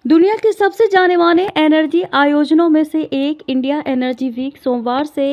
दुनिया के सबसे जाने माने एनर्जी आयोजनों में से एक इंडिया एनर्जी वीक सोमवार से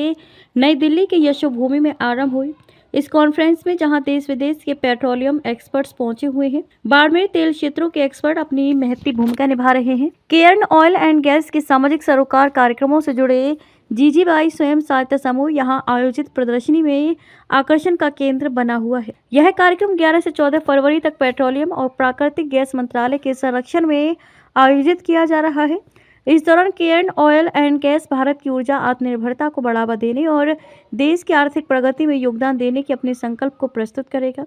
नई दिल्ली के यशोभूमि में आरंभ हुई। इस कॉन्फ्रेंस में जहां देश विदेश के पेट्रोलियम एक्सपर्ट्स पहुंचे हुए हैं, बाड़मेर तेल क्षेत्रों के एक्सपर्ट अपनी महती भूमिका निभा रहे हैं। केयर्न ऑयल एंड गैस के सामाजिक सरोकार कार्यक्रमों से जुड़े जीजीबाई स्वयं सहायता समूह यहां आयोजित प्रदर्शनी में आकर्षण का केंद्र बना हुआ है। यह कार्यक्रम 11 से 14 फरवरी तक पेट्रोलियम और प्राकृतिक गैस मंत्रालय के संरक्षण में आयोजित किया जा रहा है। इस दौरान Cairn oil and gas Bharat की ऊर्जा आत्मनिर्भरता को बढ़ावा देने और देश की आर्थिक प्रगति में योगदान देने के अपने संकल्प को प्रस्तुत करेगा।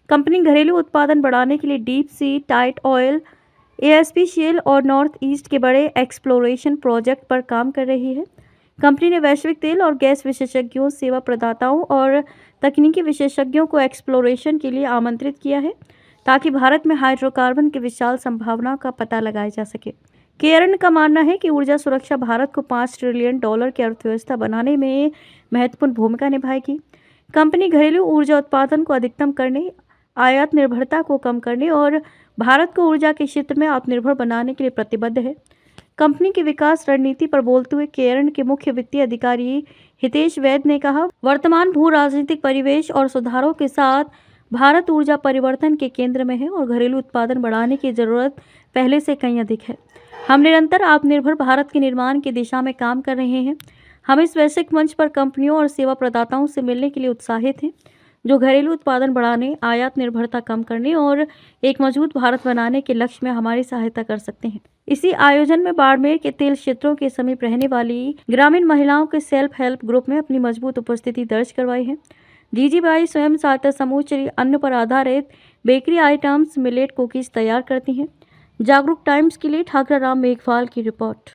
कंपनी घरेलू उत्पादन बढ़ाने के लिए deep sea, tight oil, ASP shale और नॉर्थ ईस्ट के बड़े एक्सप्लोरेशन प्रोजेक्ट पर काम कर रही है। कंपनी ने वैश्विक तेल और गैस विशेषज्ञों, सेवा प्रदाताओं और तकनीकी विशेषज्ञों को एक्सप्लोरेशन के लिए आमंत्रित किया है ताकि भारत में हाइड्रोकार्बन की विशाल संभावनाओं का पता लगाया जा सके। केयर्न का मानना है कि ऊर्जा सुरक्षा भारत को $5 ट्रिलियन की अर्थव्यवस्था बनाने में महत्वपूर्ण भूमिका निभाएगी। कंपनी घरेलू ऊर्जा उत्पादन को अधिकतम करने, आयात निर्भरता को कम करने और भारत को ऊर्जा के क्षेत्र में आत्मनिर्भर बनाने के लिए प्रतिबद्ध है। कंपनी की विकास रणनीति पर बोलते हुए केयर्न के मुख्य वित्तीय अधिकारी हितेश वैद ने कहा, वर्तमान भू राजनीतिक परिवेश और सुधारों के साथ भारत ऊर्जा परिवर्तन के केंद्र में है और घरेलू उत्पादन बढ़ाने की जरूरत पहले से कहीं अधिक है। हम निरंतर आत्मनिर्भर भारत के निर्माण की दिशा में काम कर रहे हैं। हम इस वैश्विक मंच पर कंपनियों और सेवा प्रदाताओं से मिलने के लिए उत्साहित हैं जो घरेलू उत्पादन बढ़ाने, आयात निर्भरता कम करने और एक मजबूत भारत बनाने के लक्ष्य में हमारी सहायता कर सकते हैं। इसी आयोजन में बाड़मेर के तेल क्षेत्रों के समीप रहने वाली ग्रामीण महिलाओं के सेल्फ हेल्प ग्रुप में अपनी मजबूत उपस्थिति दर्ज करवाई है। जीजीबाई स्वयं सहायता समूह अन्न पर आधारित बेकरी आइटम्स, मिलेट कुकीज तैयार करती हैं। जागरूक टाइम्स के लिए ठाकरा राम मेघवाल की रिपोर्ट।